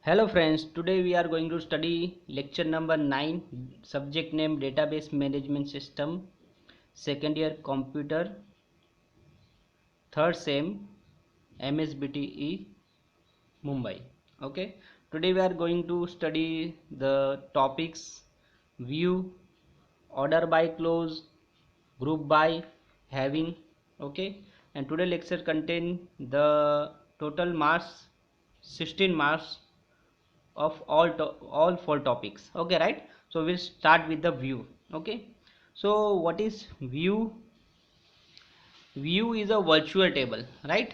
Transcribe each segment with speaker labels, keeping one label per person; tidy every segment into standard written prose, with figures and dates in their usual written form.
Speaker 1: Hello friends, today we are going to study lecture number 9, subject name database management system, second year computer, third sem, MSBTE, Mumbai. Okay, today we are going to study the topics view, order by clause, group by, having. Okay, and today lecture contain the total marks 16 marks of all four topics. Okay, right? So we'll start with the view. Okay, so what is view? View is a virtual table, right?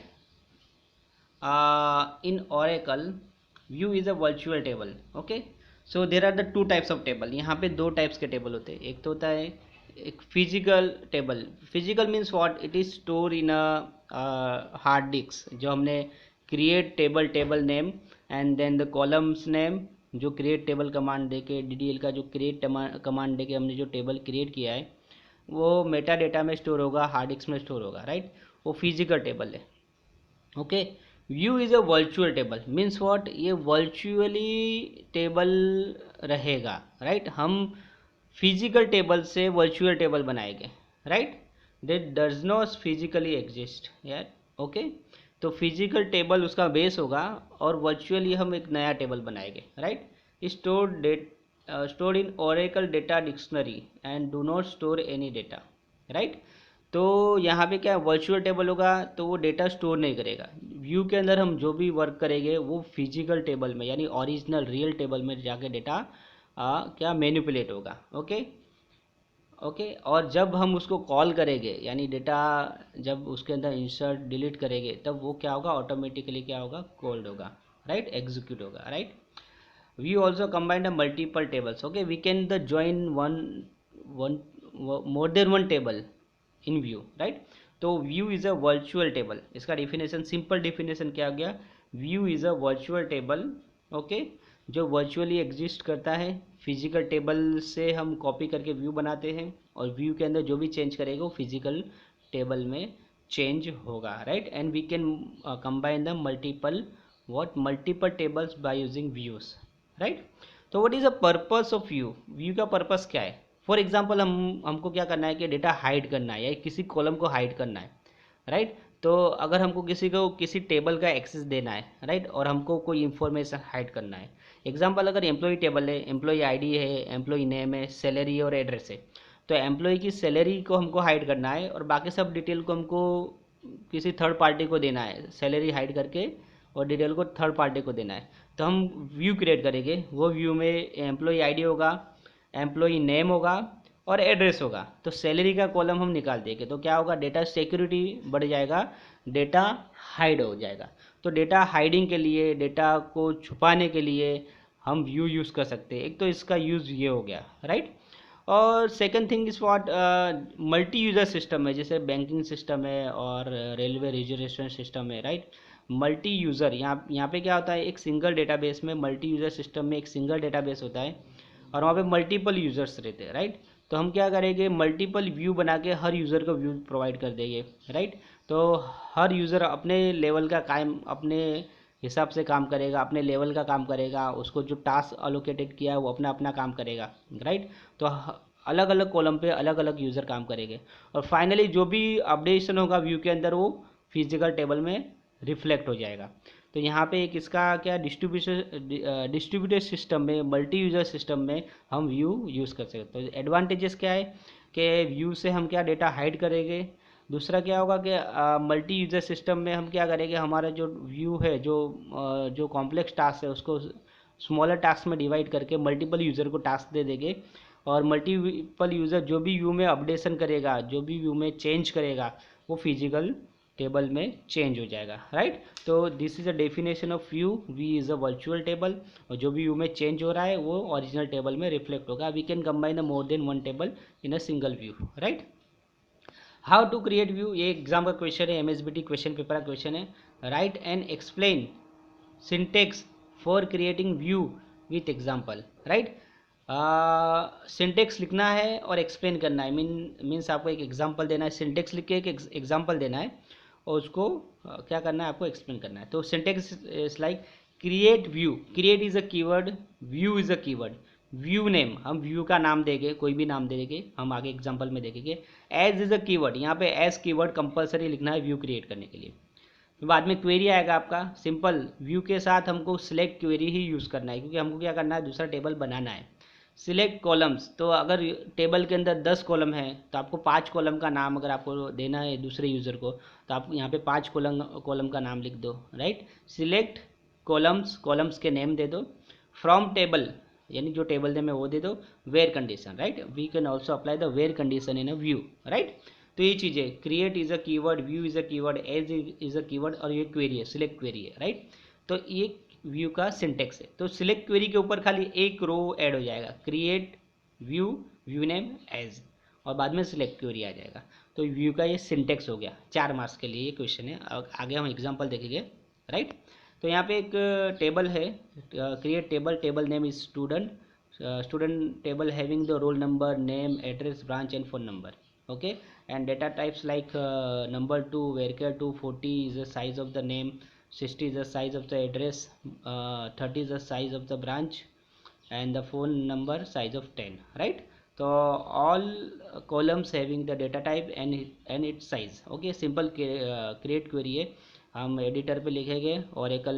Speaker 1: In Oracle, view is a virtual table. Okay, so there are the two types of table. यहाँ पे दो types के table होते हैं. एक तो होता है एक physical table. Physical means what? It is stored in a hard disk. जो हमने create table name and then the columns name, जो create table command देके DDL का जो create command देके हमने जो table create किया है वो मेटा डेटा में स्टोर होगा, हार्ड डिस्क में स्टोर होगा, राइट? वो फिजिकल टेबल है. Okay, view is a virtual table. Means what? ये वर्चुअली टेबल रहेगा, राइट? हम फिजिकल टेबल से वर्चुअल टेबल बनाएंगे, right? That does not physically exist यार. ओके, तो फिजिकल टेबल उसका बेस होगा और वर्चुअली हम एक नया टेबल बनाएंगे, right? Stored in Oracle data dictionary and do not store any data, right? तो यहाँ पे क्या वर्चुअल टेबल होगा तो वो डेटा स्टोर नहीं करेगा. व्यू के अंदर हम जो भी वर्क करेंगे वो फिजिकल टेबल में यानी ओरिजिनल रियल टेबल में जाके डेटा क्या मैनिपुलेट होगा. ओके, ओके, और जब हम उसको कॉल करेंगे यानी डेटा जब उसके अंदर इंसर्ट डिलीट करेंगे तब वो क्या होगा? ऑटोमेटिकली क्या होगा? कोल्ड होगा, राइट? एग्जीक्यूट होगा, right? We also combine the multiple tables. Okay, we can the join one more than one table in view, right? तो view is a virtual table. इसका definition simple definition क्या हो गया? View is a virtual table. Okay, जो virtually exist करता है. physical table से हम copy करके view बनाते हैं और view के अंदर जो भी change करेगा वो physical table में change होगा, right? And we can combine the multiple tables by using views, right? तो what is the purpose of view? View का पर्पस क्या है? फॉर एग्जांपल हमको क्या करना है कि डेटा हाइड करना है या किसी कॉलम को हाइड करना है, राइट? तो अगर हमको किसी को किसी टेबल का एक्सेस देना है, राइट, और हमको कोई इन्फॉर्मेशन हाइड करना है. एग्जांपल अगर एम्प्लॉय टेबल है, एम्प्लॉय आईडी है, एम्प्लॉय नेम है, सैलरी और एड्रेस है. तो एम्प्लॉय की सैलरी को हमको हाइड करना है और बाकी सब डिटेल को हमको किसी थर्ड पार्टी को देना है. सैलरी हाइड करके और डिटेल को थर्ड पार्टी को देना है. तो हम व्यू क्रिएट करेंगे. वो व्यू में एम्प्लॉय आईडी होगा, एम्प्लॉय नेम होगा और एड्रेस होगा. तो सैलरी का कॉलम हम निकाल देंगे तो क्या होगा? डेटा सिक्योरिटी बढ़ जाएगा, डेटा हाइड हो जाएगा. तो डेटा हाइडिंग के लिए, डेटा को छुपाने के लिए हम व्यू यूज़ कर सकते हैं. एक तो इसका यूज़ ये हो गया, राइट? और second thing is what? Multi user system है, जैसे बैंकिंग सिस्टम है और रेलवे रिजर्वेशन सिस्टम है, राइट? मल्टी यूज़र यहाँ पे क्या होता है? एक सिंगल डेटाबेस में, मल्टी यूज़र सिस्टम में एक सिंगल डेटाबेस होता है और वहाँ पे मल्टीपल यूज़र्स रहते हैं, राइट? तो हम क्या करेंगे? मल्टीपल व्यू बना के हर यूज़र को व्यू प्रोवाइड कर देंगे, राइट? तो हर यूज़र अपने लेवल का काम, अपने हिसाब से काम करेगा, अपने लेवल का काम करेगा, उसको जो टास्क अलोकेटेड किया है वो अपना अपना काम करेगा, राइट? तो अलग अलग कॉलम पे अलग अलग यूज़र काम करेंगे और फाइनली जो भी अपडेशन होगा व्यू के अंदर वो फिजिकल टेबल में रिफ्लेक्ट हो जाएगा. तो यहाँ पे एक इसका क्या डिस्ट्रीब्यूटेड सिस्टम में, मल्टी यूज़र सिस्टम में हम व्यू यूज़ कर सकते हैं. तो एडवांटेजेस क्या है कि व्यू से हम क्या डेटा हाइड करेंगे. दूसरा क्या होगा कि मल्टी यूज़र सिस्टम में हम क्या करेंगे? हमारा जो व्यू है, जो कॉम्प्लेक्स टास्क है उसको स्मॉलर टास्क में डिवाइड करके मल्टीपल यूज़र को टास्क दे देंगे और मल्टीपल यूज़र जो भी व्यू में अपडेशन करेगा, जो भी व्यू में चेंज करेगा वो फिजिकल टेबल में चेंज हो जाएगा, राइट? तो this is a definition of view. View is a virtual table और जो भी व्यू में चेंज हो रहा है वो ओरिजिनल टेबल में रिफ्लेक्ट होगा. We can combine the more than one table in a single view, right? How to create view? ये एग्जाम का क्वेश्चन है, एमएसबीटी क्वेश्चन पेपर का क्वेश्चन है. Write and explain syntax for creating view with example, right? Syntax लिखना है और explain करना है. मीन्स आपको एक एग्जाम्पल देना है. सिंटेक्स लिख के एक एग्जाम्पल देना है और उसको क्या करना है? आपको एक्सप्लेन करना है. तो syntax is like create view, create is a keyword, view is a keyword. View name, हम व्यू का नाम देंगे, कोई भी नाम दे देंगे, हम आगे एग्जांपल में देखेंगे। एज इज अ कीवर्ड, यहाँ पे एज कीवर्ड कंपलसरी लिखना है व्यू क्रिएट करने के लिए। तो बाद में क्वेरी आएगा आपका, सिंपल व्यू के साथ हमको सिलेक्ट क्वेरी ही यूज़ करना है, क्योंकि हमको क्या करना है, दूसरा टेबल बनाना है। सिलेक्ट कॉलम्स, तो अगर टेबल के अंदर 10 कॉलम है तो आपको 5 कॉलम का नाम अगर आपको देना है दूसरे यूज़र को, तो आप यहाँ पे 5 कॉलम का नाम लिख दो, राइट। सिलेक्ट कॉलम्स, कॉलम्स के नेम दे दो। फ्रॉम टेबल, यानी जो टेबल दे में वो दे दो। Where condition, right, we can also apply the where condition in a view, right. तो ये चीज़ें, create is a keyword, view is a keyword, as is a keyword, और ये क्वेरी है, सिलेक्ट क्वेरी है, राइट। तो ये व्यू का सिंटेक्स है। तो सिलेक्ट क्वेरी के ऊपर खाली एक रो ऐड हो जाएगा, create view, view name as, और बाद में सिलेक्ट क्वेरी आ जाएगा। तो व्यू का ये सिंटेक्स हो गया, 4 मार्क्स के लिए ये क्वेश्चन है। आगे हम एग्जांपल देखेंगे, राइट। तो यहाँ पे एक टेबल है, create table, table name is student, student table having the roll number, name, address, branch and phone number, okay, and data types like number 2, varchar 2, 40 is the size of the name, 60 is the size of the address, 30 is the size of the branch, and the phone number size of 10, right. So all columns having the data type and its size, okay, simple create query है। हम editor पे लिखेंगे Oracle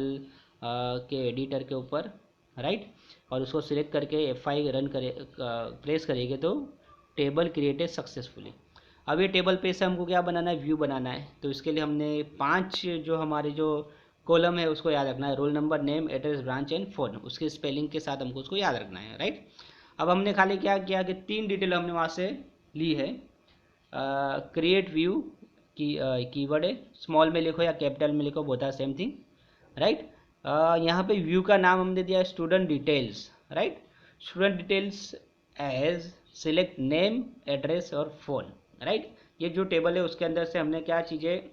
Speaker 1: के editor के ऊपर, right, और उसको select करके F5 रन करे, प्रेस करेंगे तो टेबल क्रिएटेड सक्सेसफुली। अब ये टेबल पे से हमको क्या बनाना है, व्यू बनाना है। तो इसके लिए हमने 5 जो हमारे जो कॉलम है उसको याद रखना है, roll number, name, address, branch and phone, उसके स्पेलिंग के साथ हमको उसको याद रखना है, राइट। अब हमने खाली क्या किया कि 3 डिटेल हमने वहाँ से ली है। क्रिएट व्यू की कीवर्ड है, स्मॉल में लिखो या कैपिटल में लिखो, both are same thing, right. यहाँ पे व्यू का नाम हमने दिया student details, right. Student details as select name, address और फ़ोन, राइट। ये जो टेबल है उसके अंदर से हमने क्या चीज़ें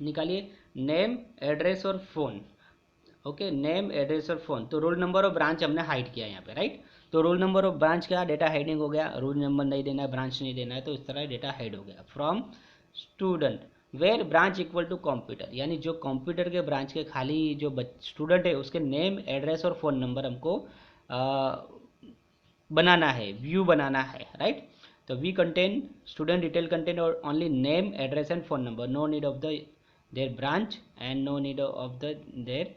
Speaker 1: निकाली है, नेम, एड्रेस और फ़ोन, ओके, नेम, एड्रेस और फ़ोन। तो रोल नंबर और ब्रांच हमने हाइड किया यहाँ पे, राइट। तो रोल नंबर और ब्रांच का डेटा हाइडिंग हो गया, रोल नंबर नहीं देना है, ब्रांच नहीं देना है, तो इस तरह डेटा हाइड हो गया। From student where branch equal to computer, यानी जो कंप्यूटर के ब्रांच के खाली जो स्टूडेंट है उसके नेम, एड्रेस और फ़ोन नंबर हमको बनाना है, व्यू बनाना है, राइट। तो we contain student detail contain और only name, address and phone number, no need of the their branch and no need of the their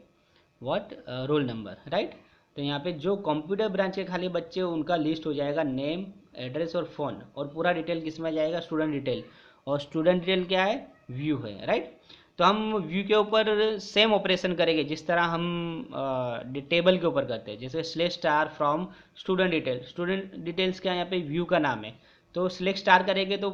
Speaker 1: what roll number, right. तो यहाँ पे जो कंप्यूटर ब्रांच के खाली बच्चे उनका लिस्ट हो जाएगा, नेम, एड्रेस और फ़ोन, और पूरा डिटेल किस में जाएगा, स्टूडेंट डिटेल। और स्टूडेंट डिटेल क्या है, व्यू है, राइट। तो हम व्यू के ऊपर सेम ऑपरेशन करेंगे जिस तरह हम टेबल के ऊपर करते हैं, जैसे select star from student detail, student details क्या यहाँ पे व्यू का नाम है, तो सिलेक्ट स्टार करेंगे तो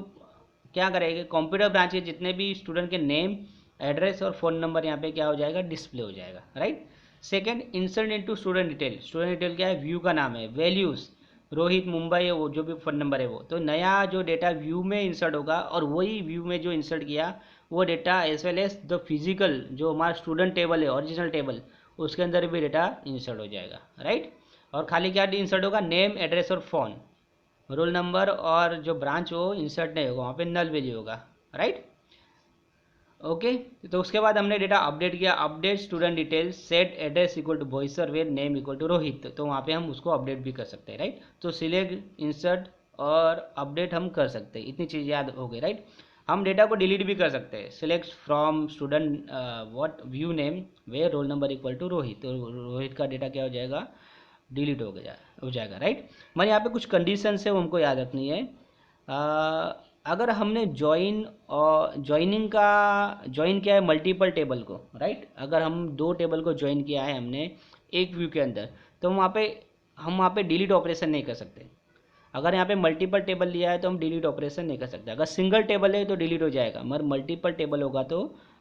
Speaker 1: क्या करेंगे, कंप्यूटर ब्रांच के जितने भी स्टूडेंट के नेम, एड्रेस और फ़ोन नंबर यहाँ पे क्या हो जाएगा, डिस्प्ले हो जाएगा, right. Second, insert into student detail, student detail क्या है, व्यू का नाम है। वैल्यूज़, रोहित, मुंबई है वो, जो भी फ़ोन नंबर है वो, तो नया जो डेटा व्यू में इंसर्ट होगा, और वही व्यू में जो इंसर्ट किया वो data as well as the physical जो हमारा स्टूडेंट टेबल है, ओरिजिनल टेबल, उसके अंदर भी डेटा इंसर्ट हो जाएगा, राइट। और खाली क्या इंसर्ट होगा, नेम, एड्रेस और फ़ोन, रोल नंबर और जो ब्रांच वो इंसर्ट नहीं होगा, वहाँ पे नल वैल्यू होगा, राइट, ओके। तो उसके बाद हमने डेटा अपडेट किया, update student details, set address equal to Boisar, where name equal to Rohit, तो वहाँ पे हम उसको अपडेट भी कर सकते हैं, राइट। तो सिलेक्ट, इंसर्ट और अपडेट हम कर सकते हैं, इतनी चीज़ याद हो गई, राइट। हम डेटा को डिलीट भी कर सकते हैं, select from student what view name, where roll number equal to Rohit, तो रोहित का डेटा क्या हो जाएगा, डिलीट हो जाएगा, राइट। मैंने यहाँ पे कुछ कंडीशंस है वो हमको याद रखनी है। अगर हमने ज्वाइनिंग का ज्वाइन किया है मल्टीपल टेबल को, राइट, अगर हम 2 टेबल को ज्वाइन किया है हमने एक व्यू के अंदर, तो हम वहाँ पे डिलीट ऑपरेशन नहीं कर सकते। अगर यहाँ पे मल्टीपल टेबल लिया है तो हम डिलीट ऑपरेशन नहीं कर सकते। अगर सिंगल टेबल है तो डिलीट हो जाएगा, मगर मल्टीपल टेबल होगा तो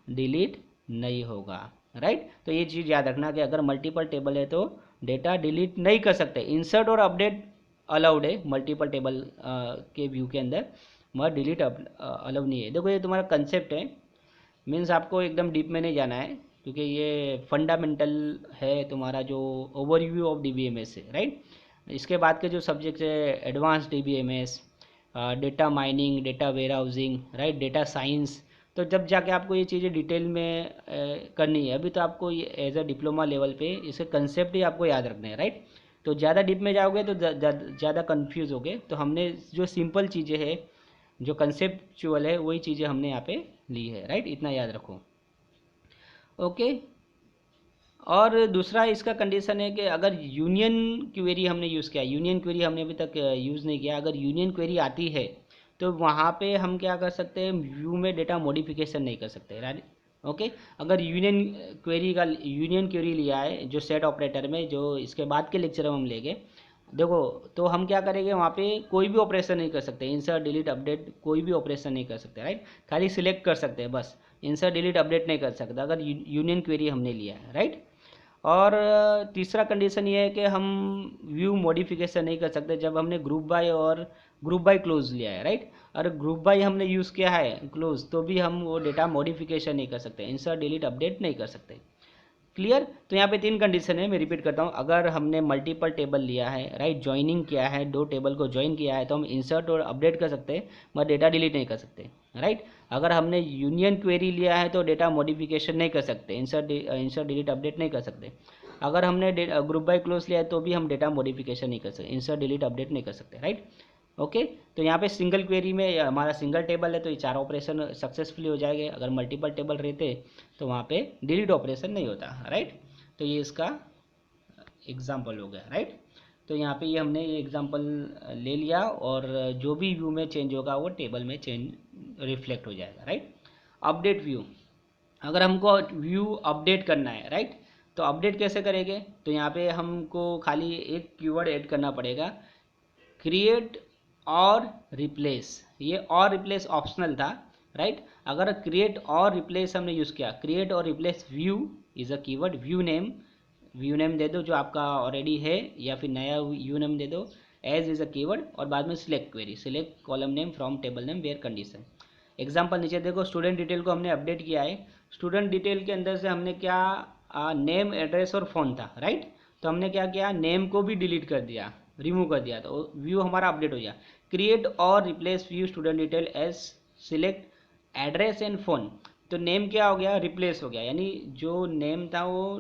Speaker 1: डिलीट नहीं होगा, राइट। तो ये चीज़ याद रखना कि अगर मल्टीपल टेबल है तो डेटा डिलीट नहीं कर सकते। इंसर्ट और अपडेट अलाउड है मल्टीपल टेबल के व्यू के अंदर, मगर डिलीट अलाउ नहीं है। देखो ये तुम्हारा कंसेप्ट है, मीन्स आपको एकदम डीप में नहीं जाना है, क्योंकि ये फंडामेंटल है तुम्हारा जो ओवरव्यू ऑफ DBMS है, राइट। इसके बाद के जो सब्जेक्ट है advance DBMS, data mining, data warehousing, right, data science, तो जब जाके आपको ये चीज़ें डिटेल में करनी है। अभी तो आपको ये एज अ डिप्लोमा लेवल पे इसके कंसेप्ट ही आपको याद रखने हैं, राइट। तो ज़्यादा डीप में जाओगे तो ज़्यादा कन्फ्यूज़ होगे। तो हमने जो सिंपल चीज़ें हैं, जो कंसेप्चुअल है, वही चीज़ें हमने यहाँ पे ली है, राइट। इतना याद रखो, ओके। और दूसरा इसका कंडीशन है कि अगर यूनियन क्वेरी हमने यूज़ किया, यूनियन क्वेरी हमने अभी तक यूज़ नहीं किया, अगर यूनियन क्वेरी आती है तो वहाँ पे हम क्या कर सकते हैं, व्यू में डेटा मॉडिफिकेशन नहीं कर सकते, राइट, ओके। अगर यूनियन क्वेरी लिया है जो सेट ऑपरेटर में, जो इसके बाद के लेक्चर में हम लेंगे, देखो, तो हम क्या करेंगे, वहाँ पे कोई भी ऑपरेशन नहीं कर सकते, इंसर्ट डिलीट अपडेट कोई भी ऑपरेशन नहीं कर सकते, राइट। खाली सिलेक्ट कर सकते हैं बस, इंसर्ट डिलीट अपडेट नहीं कर सकते अगर यूनियन क्वेरी हमने लिया है, राइट। और तीसरा कंडीशन ये है कि हम व्यू मॉडिफिकेशन नहीं कर सकते जब हमने ग्रुप बाय और ग्रुप बाय क्लोज लिया है, राइट। और ग्रुप बाय हमने यूज़ किया है क्लोज, तो भी हम वो डेटा मॉडिफिकेशन नहीं कर सकते, इंसर्ट डिलीट अपडेट नहीं कर सकते। क्लियर। तो यहाँ पे 3 कंडीशन है, मैं रिपीट करता हूँ। अगर हमने मल्टीपल टेबल लिया है, राइट, ज्वाइनिंग किया है, 2 टेबल को ज्वाइन किया है, तो हम इंसर्ट और अपडेट कर सकते हैं, मगर डेटा डिलीट नहीं कर सकते, राइट। अगर हमने यूनियन क्वेरी लिया है तो डेटा मॉडिफिकेशन नहीं कर सकते, इंसर्ट डिलीट अपडेट नहीं कर सकते। अगर हमने ग्रुप बाय क्लोज लिया है तो भी हम डेटा मॉडिफिकेशन नहीं कर सकते, इंसर्ट डिलीट अपडेट नहीं कर सकते, राइट, ओके। तो यहाँ पे सिंगल क्वेरी में हमारा सिंगल टेबल है तो ये 4 ऑपरेशन सक्सेसफुली हो जाएंगे। अगर मल्टीपल टेबल रहते तो वहाँ पे डिलीट ऑपरेशन नहीं होता, राइट। तो ये इसका एग्जाम्पल हो गया, राइट। तो यहाँ पे ये हमने ये एग्जाम्पल ले लिया, और जो भी व्यू में चेंज होगा वो टेबल में चेंज रिफ्लेक्ट हो जाएगा, राइट। अपडेट व्यू, अगर हमको व्यू अपडेट करना है, राइट, तो अपडेट कैसे करेंगे, तो यहाँ पे हमको खाली एक कीवर्ड ऐड करना पड़ेगा, क्रिएट और रिप्लेस। ये और रिप्लेस ऑप्शनल था, राइट। अगर क्रिएट और रिप्लेस हमने यूज़ किया, क्रिएट और replace view is a keyword, view name दे दो जो आपका ऑलरेडी है, या फिर नया व्यू नेम दे दो, एज इज़ अ कीवर्ड, और बाद में select query, select column name from table name where condition. Example नीचे देखो, स्टूडेंट डिटेल को हमने अपडेट किया है। स्टूडेंट डिटेल के अंदर से हमने क्या, नेम, एड्रेस और फ़ोन था, राइट। तो हमने क्या किया, नेम को भी डिलीट कर दिया, रिमूव कर दिया, तो व्यू हमारा अपडेट हो गया। क्रिएट और replace view student detail as select address and phone, तो नेम क्या हो गया, रिप्लेस हो गया, यानी जो नेम था वो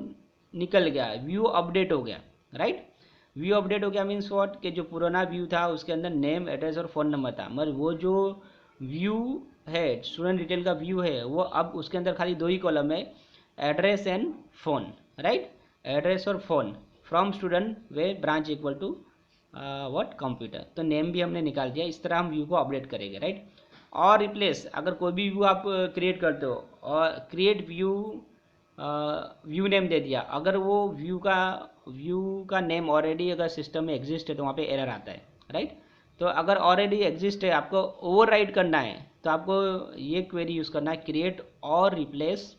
Speaker 1: निकल गया, व्यू अपडेट हो गया, राइट। व्यू अपडेट हो गया मीन्स व्हाट, कि जो पुराना व्यू था उसके अंदर नेम, एड्रेस और फ़ोन नंबर था, मगर वो जो व्यू है, स्टूडेंट डिटेल का व्यू है, वो अब उसके अंदर खाली 2 ही कॉलम है, address and phone, right, address और phone from student where branch equal to what, computer. तो नेम भी हमने निकाल दिया। इस तरह हम व्यू को अपडेट करेंगे, राइट। और रिप्लेस, अगर कोई भी व्यू आप क्रिएट करते हो और क्रिएट व्यू नेम दे दिया, अगर वो व्यू का नेम ऑलरेडी अगर सिस्टम में एग्जिस्ट है तो वहाँ पे एरर आता है, राइट। तो अगर ऑलरेडी एग्जिस्ट है, आपको ओवरराइड करना है, तो आपको ये क्वेरी यूज़ करना है, क्रिएट और रिप्लेस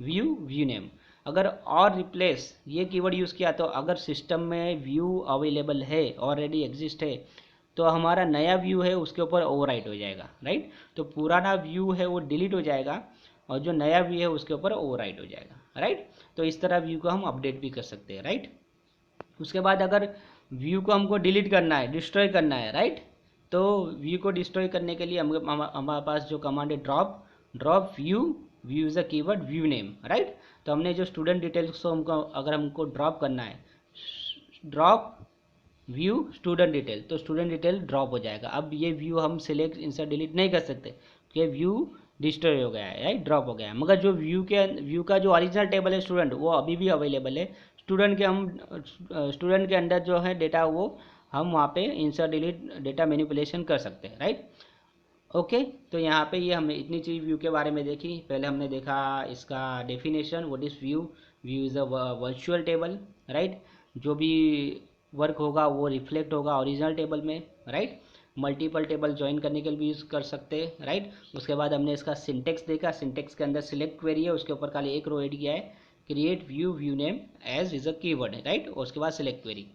Speaker 1: व्यू नेम। अगर और रिप्लेस ये कीवर्ड यूज़ किया तो अगर सिस्टम में व्यू अवेलेबल है, ऑलरेडी एग्जिस्ट है, तो हमारा नया व्यू है उसके ऊपर ओवरराइट हो जाएगा, राइट। तो पुराना व्यू है वो डिलीट हो जाएगा, और जो नया व्यू है उसके ऊपर ओवरराइट हो जाएगा, राइट। तो इस तरह व्यू को हम अपडेट भी कर सकते हैं, राइट। उसके बाद अगर व्यू को हमको डिलीट करना है, डिस्ट्रॉय करना है, राइट, तो व्यू को डिस्ट्रॉय करने के लिए हमारे पास जो कमांड है, drop view is a keyword view name, right. तो हमने जो स्टूडेंट डिटेल्स को अगर हमको ड्रॉप करना है, ड्रॉप व्यू स्टूडेंट डिटेल, तो स्टूडेंट डिटेल ड्रॉप हो जाएगा। अब ये व्यू हम सिलेक्ट, इंसर्ट, डिलीट नहीं कर सकते, ये व्यू डिस्ट्रॉय हो गया है, राइट, ड्रॉप हो गया है। मगर जो व्यू का जो ओरिजिनल टेबल है स्टूडेंट, वो अभी भी अवेलेबल है। स्टूडेंट के अंदर जो है डेटा, वो हम वहाँ पे इंसर्ट, डिलीट, डेटा मैनिपुलेशन कर सकते हैं, राइट, ओके। तो यहाँ पे ये हमने इतनी चीज़ व्यू के बारे में देखी। पहले हमने देखा इसका definition, what is view is a virtual table, right. जो भी वर्क होगा वो रिफ्लेक्ट होगा ओरिजिनल टेबल में, राइट। मल्टीपल टेबल ज्वाइन करने के लिए भी यूज़ कर सकते हैं, राइट। उसके बाद हमने इसका सिंटेक्स देखा, सिंटेक्स के अंदर सिलेक्ट क्वेरी है, उसके ऊपर खाली एक रो ऐड किया है, create view name as is a keyword है, राइट। उसके बाद सिलेक्ट क्वेरी,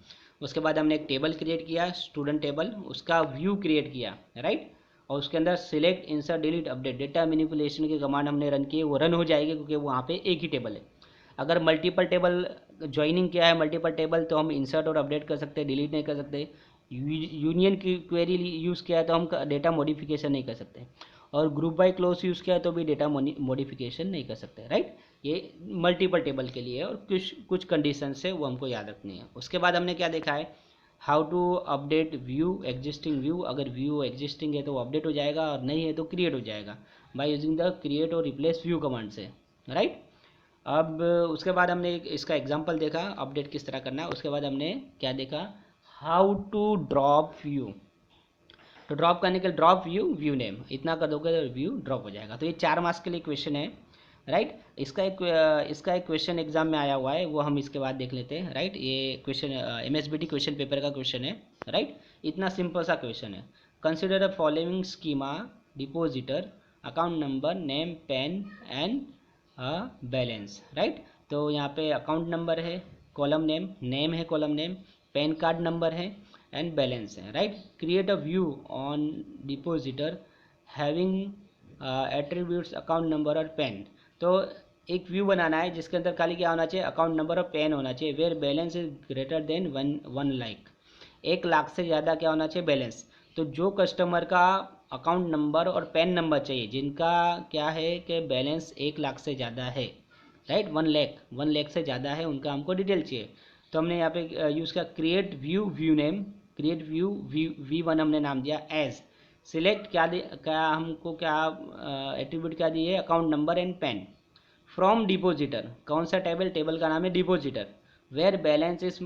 Speaker 1: उसके बाद हमने एक टेबल क्रिएट किया, स्टूडेंट टेबल, उसका व्यू क्रिएट किया, राइट। और उसके अंदर select, insert, delete, update, data manipulation की कमांड हमने रन की, वो रन हो जाएगी क्योंकि वहाँ पे एक ही टेबल है। अगर मल्टीपल टेबल ज्वाइनिंग किया है, मल्टीपल टेबल, तो हम इंसर्ट और अपडेट कर सकते हैं, डिलीट नहीं कर सकते। यूनियन की क्वेरी यूज़ किया है तो हम डेटा मॉडिफिकेशन नहीं कर सकते। और ग्रुप बाय क्लोज यूज़ किया है तो भी डेटा मॉडिफिकेशन नहीं कर सकते, राइट। ये मल्टीपल टेबल के लिए है और कुछ कुछ कंडीशन है वो हमको याद रखनी है। उसके बाद हमने क्या देखा है, how to update view existing view. अगर व्यू एग्जिस्टिंग है तो वो अपडेट हो जाएगा और नहीं है तो क्रिएट हो जाएगा बाय यूजिंग द क्रिएट और रिप्लेस व्यू कमांड से, राइट। अब उसके बाद हमने इसका एग्जांपल देखा अपडेट किस तरह करना है। उसके बाद हमने क्या देखा, हाउ टू ड्रॉप व्यू। तो ड्रॉप करने के लिए ड्रॉप व्यू व्यू नेम इतना कर दोगे तो व्यू ड्रॉप हो जाएगा। तो ये 4 मार्क्स के लिए क्वेश्चन है, राइट। इसका एक क्वेश्चन एग्जाम में आया हुआ है, वो हम इसके बाद देख लेते हैं, राइट। ये क्वेश्चन MSBT क्वेश्चन पेपर का क्वेश्चन है, राइट। इतना सिंपल सा क्वेश्चन है। Consider the following schema, depositor, account number, name, PAN and balance, right. तो यहाँ पे अकाउंट नंबर है, कॉलम नेम है, column name, PAN card number है एंड बैलेंस है, right. Create a view on depositor having attributes account number और PAN. तो एक व्यू बनाना है जिसके अंदर खाली क्या होना चाहिए, अकाउंट नंबर और पेन होना चाहिए। Where balance is greater than 1 lakh, 1 lakh से ज़्यादा क्या होना चाहिए, बैलेंस। तो जो कस्टमर का अकाउंट नंबर और पैन नंबर चाहिए जिनका क्या है कि बैलेंस 1 लाख से ज़्यादा है, राइट, 1 लाख से ज़्यादा है, उनका हमको डिटेल चाहिए। तो हमने यहाँ पे यूज़ किया create view view name, create view V1 हमने नाम दिया एज। सिलेक्ट क्या हमको क्या एट्रीब्यूट क्या दिए, account number and PAN. From depositor, कौन सा टेबल का नाम है depositor. Where balance is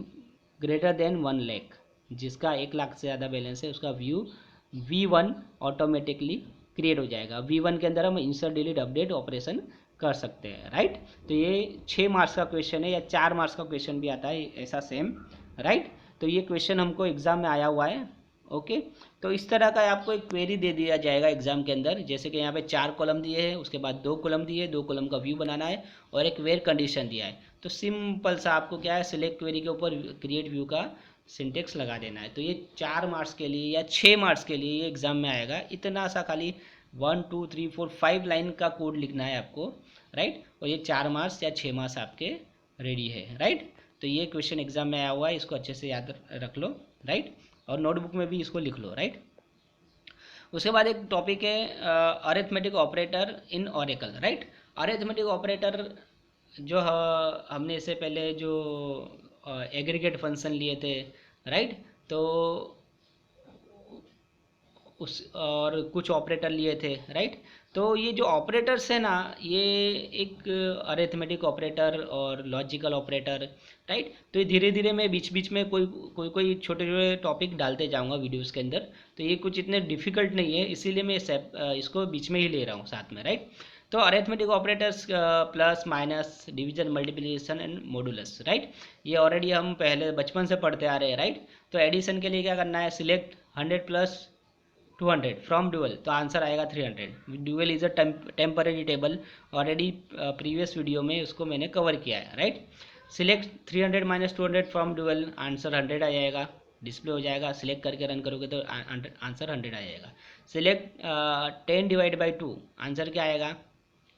Speaker 1: greater than 1 lakh, जिसका 1 लाख से ज़्यादा बैलेंस है उसका व्यू V1 ऑटोमेटिकली क्रिएट हो जाएगा। V1 के अंदर हम इंसर्ट डिलीट अपडेट ऑपरेशन कर सकते हैं, राइट। तो ये 6 मार्क्स का क्वेश्चन है, या 4 मार्क्स का क्वेश्चन भी आता है ऐसा सेम, राइट। तो ये क्वेश्चन हमको एग्जाम में आया हुआ है, ओके। तो इस तरह का आपको एक क्वेरी दे दिया जाएगा एग्जाम के अंदर, जैसे कि यहाँ पे 4 कॉलम दिए हैं, उसके बाद 2 कॉलम दिए, 2 कॉलम का व्यू बनाना है और एक वेयर कंडीशन दिया है। तो सिंपल सा आपको क्या है, सिलेक्ट क्वेरी के ऊपर क्रिएट व्यू का सिंटेक्स लगा देना है। तो ये 4 मार्क्स के लिए या 6 मार्क्स के लिए ये एग्जाम में आएगा। इतना सा खाली 1 2 3 4 5 लाइन का कोड लिखना है आपको, राइट। और ये 4 मार्क्स या 6 मार्क्स आपके रेडी है, राइट। तो ये क्वेश्चन एग्जाम में आया हुआ है, इसको अच्छे से याद रख लो, राइट। और नोटबुक में भी इसको लिख लो, राइट। उसके बाद एक टॉपिक है अरिथमेटिक ऑपरेटर इन ओरेकल, राइट। अरिथमेटिक ऑपरेटर जो हमने इससे पहले जो एग्रीगेट फंक्शन लिए थे, राइट। तो उस और कुछ ऑपरेटर लिए थे, राइट। तो ये जो ऑपरेटर्स है ना, ये एक अरिथमेटिक ऑपरेटर और लॉजिकल ऑपरेटर, राइट। तो ये धीरे धीरे मैं बीच बीच में कोई छोटे छोटे टॉपिक डालते जाऊंगा वीडियोस के अंदर। तो ये कुछ इतने डिफिकल्ट नहीं है, इसीलिए मैं इसको बीच में ही ले रहा हूँ साथ में, राइट। तो arithmetic operators plus minus division multiplication and modulus, right. ये ऑलरेडी हम पहले बचपन से पढ़ते आ रहे हैं, राइट। तो एडिशन के लिए क्या करना है, सिलेक्ट 100 प्लस 200 फ्रॉम ड्यूअल, तो आंसर आएगा 300। Dual is a temporary table, already previous video में उसको मैंने कवर किया है, right. Select 300 minus 200 from dual, answer 100 आ जाएगा, डिस्प्ले हो जाएगा। सिलेक्ट करके रन करोगे तो आंसर 100 आ जाएगा। सिलेक्ट 10 डिवाइड बाई 2, आंसर क्या आएगा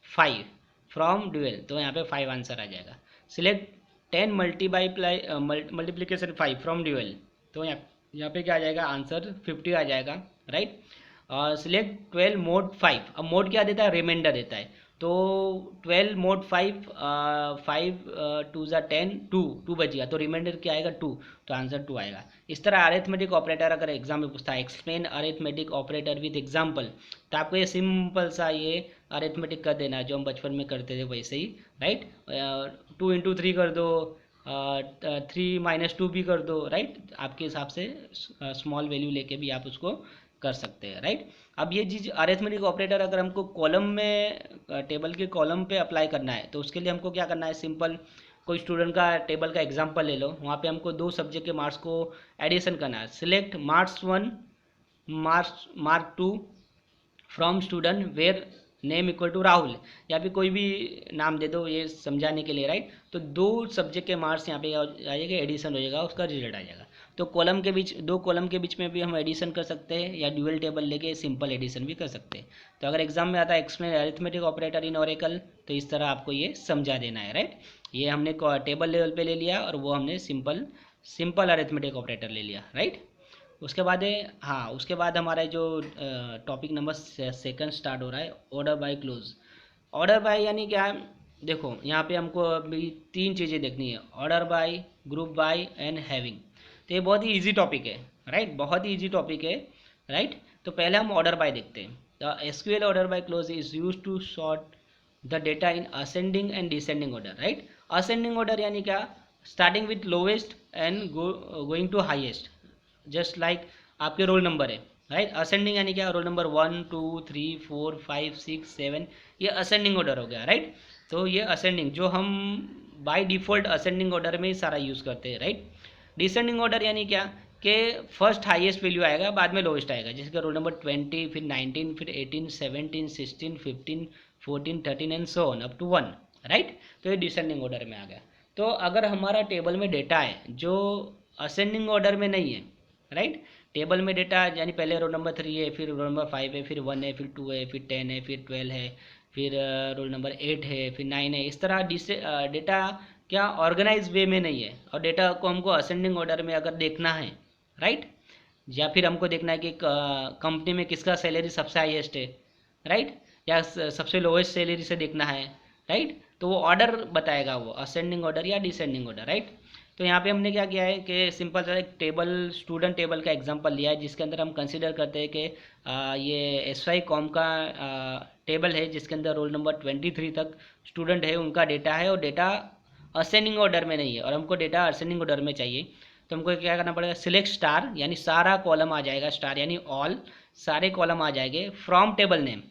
Speaker 1: 5 फ्रॉम ड्यूअल, तो यहाँ पे 5 आंसर आ जाएगा। सिलेक्ट 10 मल्टीप्लीकेशन 5 फ्रॉम ड्यूअल, तो यहाँ पे क्या आ जाएगा, आंसर 50 आ जाएगा, राइट। सिलेक्ट 12 मोड 5, अब मोड क्या देता है, रिमाइंडर देता है। तो 12 मोड 5 5 2 ज़ा 10 2 बच गया, तो रिमाइंडर क्या आएगा 2, तो आंसर 2 आएगा। इस तरह अरिथमेटिक ऑपरेटर अगर एग्जाम में पूछता है explain arithmetic operator with example, तो आपको ये सिंपल सा ये अरिथमेटिक कर देना है जो हम बचपन में करते थे वैसे ही, राइट। 2 इंटू 3 कर दो, 3 माइनस 2 भी कर दो, राइट। आपके हिसाब से स्मॉल वैल्यू लेके भी आप उसको कर सकते हैं, राइट। अब ये चीज़ अरिथमेटिक ऑपरेटर अगर हमको कॉलम में टेबल के कॉलम पे अप्लाई करना है तो उसके लिए हमको क्या करना है, सिंपल कोई स्टूडेंट का टेबल का एग्जांपल ले लो, वहाँ पे हमको 2 सब्जेक्ट के मार्क्स को एडिशन करना है। Select marks 1 mark 2 from student where name equal to Rahul, या फिर कोई भी नाम दे दो ये समझाने के लिए, राइट। तो 2 सब्जेक्ट के मार्क्स यहाँ पे आ जाएगा, एडिशन हो जाएगा, उसका रिजल्ट आ जाएगा। तो कॉलम के बीच 2 कॉलम के बीच में भी हम एडिशन कर सकते हैं, या ड्यूअल टेबल लेके सिंपल एडिशन भी कर सकते हैं। तो अगर एग्जाम में आता है एक्सप्लेन अरिथमेटिक ऑपरेटर इन ओरेकल, तो इस तरह आपको ये समझा देना है, राइट। ये हमने टेबल लेवल पे ले लिया और वो हमने सिंपल अरिथमेटिक ऑपरेटर ले लिया, राइट। उसके बाद है, हाँ उसके बाद हमारा जो टॉपिक नंबर सेकंड स्टार्ट हो रहा है, order by close. Order by यानी क्या है, देखो यहाँ पे हमको अभी तीन चीज़ें देखनी है, order by, group by and having. तो ये बहुत ही इजी टॉपिक है, राइट, बहुत ही इजी टॉपिक है, राइट। तो पहले हम ऑर्डर बाय देखते हैं। The SQL order by clause is use to sort the data in ascending and descending order, right. Ascending order यानी क्या, starting with lowest and going to highest, just like आपके roll number है, right. Ascending यानी क्या, roll number 1 2 3 4 5 6 7, ये ascending order हो गया, right. तो ये असेंडिंग जो हम बाय डिफ़ॉल्ट असेंडिंग ऑर्डर में ही सारा यूज़ करते हैं, राइट। डिसेंडिंग ऑर्डर यानी क्या, कि फर्स्ट हाईएस्ट वैल्यू आएगा, बाद में लोवेस्ट आएगा, जैसे कि रोल नंबर 20, फिर 19, फिर 18, 17, 16, 15, 14, 13 and so on up to 1, right. तो ये डिसेंडिंग ऑर्डर में आ गया। तो अगर हमारा टेबल में डेटा है जो असेंडिंग ऑर्डर में नहीं है, राइट, टेबल में डेटा यानी पहले रोल नंबर 3 है, फिर रोल नंबर 5 है, फिर 1 है, फिर 2 है, फिर 10 है, फिर 12 है, फिर रोल नंबर 8 है, फिर 9 है, इस तरह डेटा क्या ऑर्गेनाइज वे में नहीं है, और डेटा को हमको असेंडिंग ऑर्डर में अगर देखना है, राइट, या फिर हमको देखना है कि कंपनी में किसका सैलरी सबसे हाईएस्ट है, राइट, या सबसे लोएस्ट सैलरी से देखना है, राइट, तो वो ऑर्डर बताएगा, वो असेंडिंग ऑर्डर या डिसेंडिंग ऑर्डर, राइट। तो यहाँ पे हमने क्या किया है कि सिंपल सा एक टेबल, स्टूडेंट टेबल का एग्जांपल लिया है, जिसके अंदर हम कंसीडर करते हैं कि ये एसवाई कॉम का टेबल है, जिसके अंदर रोल नंबर 23 तक स्टूडेंट है, उनका डेटा है, और डेटा असेंडिंग ऑर्डर में नहीं है, और हमको डेटा असेंडिंग ऑर्डर में चाहिए। तो हमको क्या करना पड़ेगा, सिलेक्ट स्टार, यानी सारा कॉलम आ जाएगा, स्टार यानी ऑल, सारे कॉलम आ जाएंगे फ्रॉम टेबल नेम।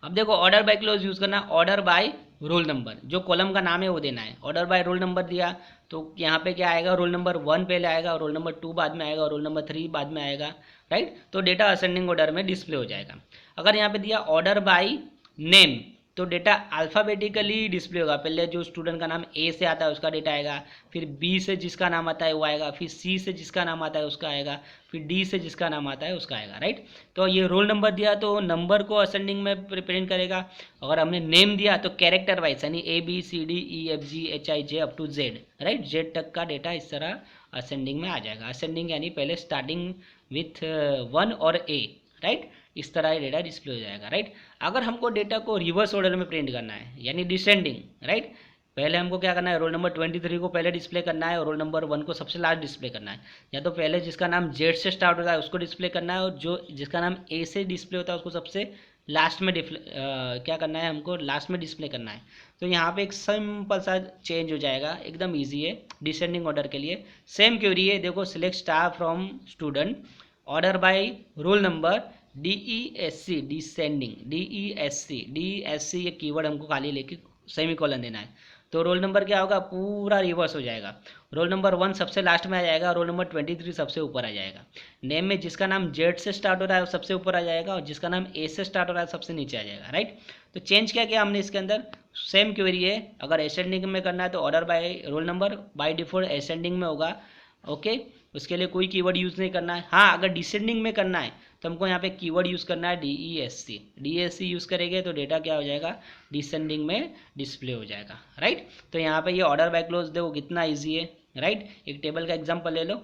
Speaker 1: अब देखो ऑर्डर बाय क्लोज यूज़ करना, ऑर्डर बाय रोल नंबर, जो कॉलम का नाम है वो देना है। ऑर्डर बाय रोल नंबर दिया तो यहाँ पे क्या आएगा, रोल नंबर 1 पहले आएगा, रोल नंबर 2 बाद में आएगा, रोल नंबर 3 बाद में आएगा, राइट। तो डेटा असेंडिंग ऑर्डर में डिस्प्ले हो जाएगा। अगर यहाँ पे दिया ऑर्डर बाय नेम, तो डेटा अल्फ़ाबेटिकली डिस्प्ले होगा, पहले जो स्टूडेंट का नाम ए से आता है उसका डेटा आएगा, फिर बी से जिसका नाम आता है वो आएगा, फिर सी से जिसका नाम आता है उसका आएगा, फिर डी से जिसका नाम आता है उसका आएगा, राइट। तो ये रोल नंबर दिया तो नंबर को असेंडिंग में प्रिंट करेगा। अगर हमने नेम दिया तो कैरेक्टर वाइज, यानी A B C D E F G H I J up to Z, right, Z तक का डेटा इस तरह असेंडिंग में आ जाएगा। असेंडिंग यानी पहले स्टार्टिंग विथ 1 और ए, राइट, इस तरह ये डेटा डिस्प्ले हो जाएगा, राइट। अगर हमको डेटा को रिवर्स ऑर्डर में प्रिंट करना है, यानी डिसेंडिंग, राइट, पहले हमको क्या करना है, रोल नंबर 23 को पहले डिस्प्ले करना है, और रोल नंबर 1 को सबसे लास्ट डिस्प्ले करना है। या तो पहले जिसका नाम जेड से स्टार्ट होता है उसको डिस्प्ले करना है, और जो जिसका नाम ए से डिस्प्ले होता है उसको सबसे लास्ट में क्या करना है, हमको लास्ट में डिस्प्ले करना है। तो यहाँ पे एक सिंपल सा चेंज हो जाएगा, एकदम ईजी है डिसेंडिंग ऑर्डर के लिए। सेम क्वेरी है, देखो select star from student, order by roll number, DESC descending, DESC ये कीवर्ड हमको खाली लेके सेमीकोलन देना है। तो रोल नंबर क्या होगा, पूरा रिवर्स हो जाएगा, रोल नंबर 1 सबसे लास्ट में आ जाएगा, रोल नंबर 23 सबसे ऊपर आ जाएगा। नेम में जिसका नाम जेड से स्टार्ट हो रहा है वो सबसे ऊपर आ जाएगा, और जिसका नाम ए से स्टार्ट हो रहा है सबसे नीचे आ जाएगा, राइट। तो चेंज क्या किया हमने इसके अंदर, सेम क्वेरी है, अगर असेंडिंग में करना है तो order by roll number, by default ascending में होगा, ओके, उसके लिए कोई कीवर्ड यूज़ नहीं करना है। हाँ, अगर डिसेंडिंग में करना है तो हमको यहाँ पे कीवर्ड यूज़ करना है DESC यूज़ करेंगे तो डेटा क्या हो जाएगा, डिसेंडिंग में डिस्प्ले हो जाएगा, राइट। तो यहाँ पे ये ऑर्डर बाय क्लोज देखो कितना इजी है, राइट। एक टेबल का एग्जांपल ले लो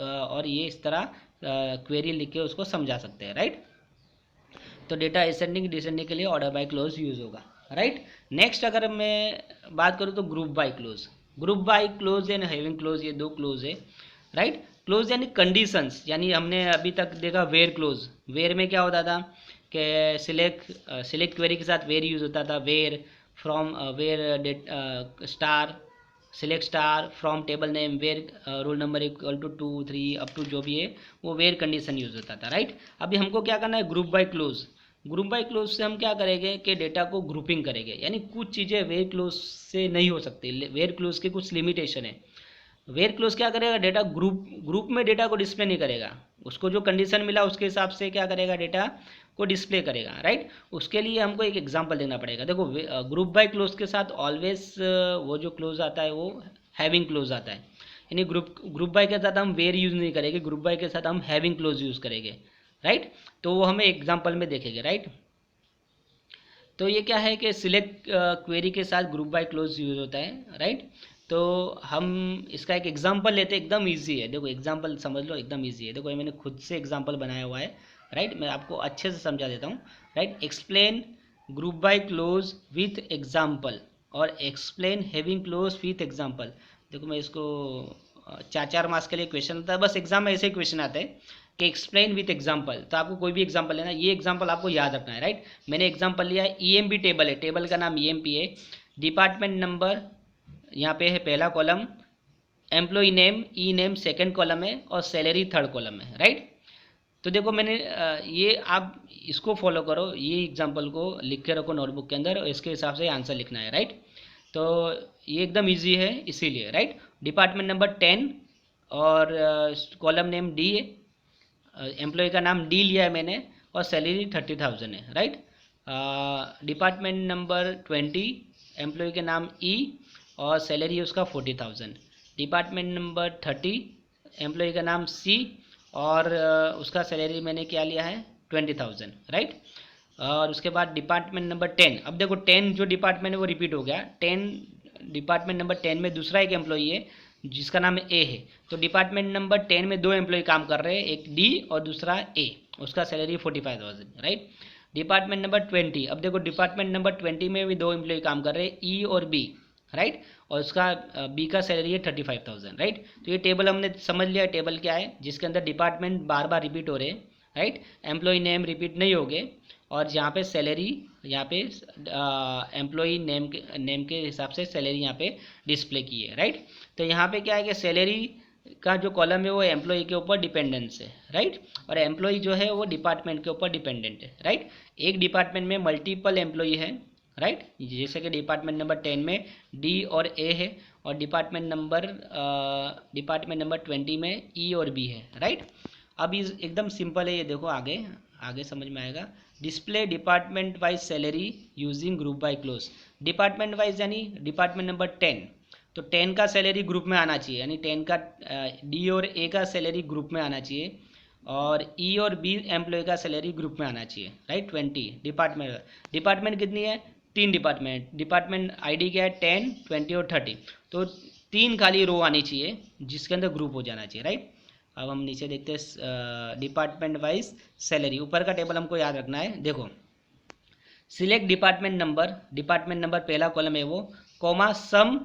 Speaker 1: और ये इस तरह क्वेरी लिख के उसको समझा सकते हैं, राइट। तो डेटा असेंडिंग डिसेंडिंग के लिए ऑर्डर बाय क्लोज यूज़ होगा, राइट। नेक्स्ट अगर मैं बात करूँ तो group by close, group by close and having close, ये दो क्लोज है, राइट। क्लोज यानी कंडीशंस, यानी हमने अभी तक देखा वेयर क्लोज, वेयर में क्या होता था कि सिलेक्ट क्वेरी के साथ वेयर यूज़ होता था, where from, where star, select star from table name, where roll number equal to 2 3 up to जो भी है वो वेयर कंडीशन यूज़ होता था, राइट। अभी हमको क्या करना है, group by close. Group by close से हम क्या करेंगे कि डेटा को ग्रुपिंग करेंगे, यानी कुछ चीज़ें वेयर क्लोज से नहीं हो सकती, वेयर क्लोज के कुछ लिमिटेशन है। वेयर क्लोज क्या करेगा, डेटा ग्रुप में डेटा को डिस्प्ले नहीं करेगा, उसको जो कंडीशन मिला उसके हिसाब से क्या करेगा, डेटा को डिस्प्ले करेगा, राइट। उसके लिए हमको एक एग्जांपल देना पड़ेगा। देखो ग्रुप बाय क्लोज के साथ ऑलवेज वो जो क्लोज आता है वो हैविंग क्लोज आता है, यानी ग्रुप बाय के साथ हम वेयर यूज़ नहीं करेंगे, ग्रुप बाय के साथ हम हैविंग क्लोज यूज़ करेंगे, राइट। तो वो हमें एग्जाम्पल में देखेंगे, राइट। तो ये क्या है कि सिलेक्ट क्वेरी के साथ ग्रुप बाय क्लोज यूज़ होता है, राइट। तो हम इसका एक एग्जांपल लेते हैं, एकदम इजी है। देखो एग्जांपल समझ लो, एकदम इजी है। देखो ये मैंने खुद से एग्जांपल बनाया हुआ है, राइट। मैं आपको अच्छे से समझा देता हूँ, right. Explain group by clause with example और explain having clause with example. देखो मैं इसको 4 मार्क्स के लिए क्वेश्चन होता है, बस एग्जाम में ऐसे ही क्वेश्चन आते हैं कि एक्सप्लेन विथ एग्जांपल। तो आपको कोई भी एग्जांपल लेना, ये एग्जांपल आपको याद रखना है, राइट। मैंने एग्जांपल लिया है, ईएमपी टेबल है, टेबल का नाम ईएमपी है। डिपार्टमेंट नंबर यहाँ पे है पहला कॉलम, एम्प्लॉय नेम ई नेम सेकंड कॉलम है और सैलरी थर्ड कॉलम है, राइट। तो देखो मैंने ये आप इसको फॉलो करो, ये एग्जांपल को लिख के रखो नोटबुक के अंदर और इसके हिसाब से आंसर लिखना है, राइट। तो ये एकदम इजी है इसीलिए, राइट। डिपार्टमेंट नंबर 10 और कॉलम नेम डी है, एम्प्लॉय का नाम डी लिया है मैंने और सैलरी 30,000 है, राइट। डिपार्टमेंट नंबर 20, एम्प्लॉय के नाम ई और सैलरी उसका 40,000। डिपार्टमेंट नंबर 30, एम्प्लॉय का नाम सी और उसका सैलरी मैंने क्या लिया है 20,000, राइट। और उसके बाद डिपार्टमेंट नंबर 10, अब देखो 10 जो डिपार्टमेंट है वो रिपीट हो गया। 10 डिपार्टमेंट नंबर 10 में दूसरा एक एम्प्लॉई है जिसका नाम ए है। तो डिपार्टमेंट नंबर 10 में 2 एम्प्लॉय काम कर रहे हैं, एक डी और दूसरा ए, उसका सैलरी 45,000, राइट। डिपार्टमेंट नंबर 20, अब देखो डिपार्टमेंट नंबर 20 में भी 2 एम्प्लॉय काम कर रहे हैं, ई और बी, राइट। और उसका बी का सैलरी है 35,000, राइट। तो ये टेबल हमने समझ लिया, टेबल क्या है जिसके अंदर डिपार्टमेंट बार बार रिपीट हो रहे हैं, राइट। एम्प्लॉय नेम रिपीट नहीं हो गए और यहाँ पे सैलरी, यहाँ पे एम्प्लॉय नेम के हिसाब से सैलरी यहाँ पे डिस्प्ले की है, राइट। तो यहाँ पे क्या है कि सैलरी का जो कॉलम है वो एम्प्लॉय के ऊपर डिपेंडेंस है, राइट। और एम्प्लॉय जो है वो डिपार्टमेंट के ऊपर डिपेंडेंट है, राइट। एक डिपार्टमेंट में मल्टीपल एम्प्लॉय है, राइट। जैसे कि डिपार्टमेंट नंबर 10 में डी और ए है और डिपार्टमेंट नंबर 20 में ई और बी है, राइट। अब इस एकदम सिंपल है ये, देखो आगे आगे समझ में आएगा। Display department wise salary using group by close. Department wise यानी डिपार्टमेंट नंबर 10, तो 10 का सैलरी ग्रुप में आना चाहिए, यानी 10 का डी और ए का सैलरी ग्रुप में आना चाहिए और ई और बी एम्प्लॉय का सैलरी ग्रुप में आना चाहिए, राइट। 20 डिपार्टमेंट कितनी है, 3 डिपार्टमेंट आईडी क्या है 10, 20 और 30, तो 3 खाली रो आनी चाहिए जिसके अंदर ग्रुप हो जाना चाहिए, राइट। अब हम नीचे देखते हैं डिपार्टमेंट वाइज सैलरी, ऊपर का टेबल हमको याद रखना है। देखो सिलेक्ट डिपार्टमेंट नंबर पहला कॉलम है वो, कॉमा सम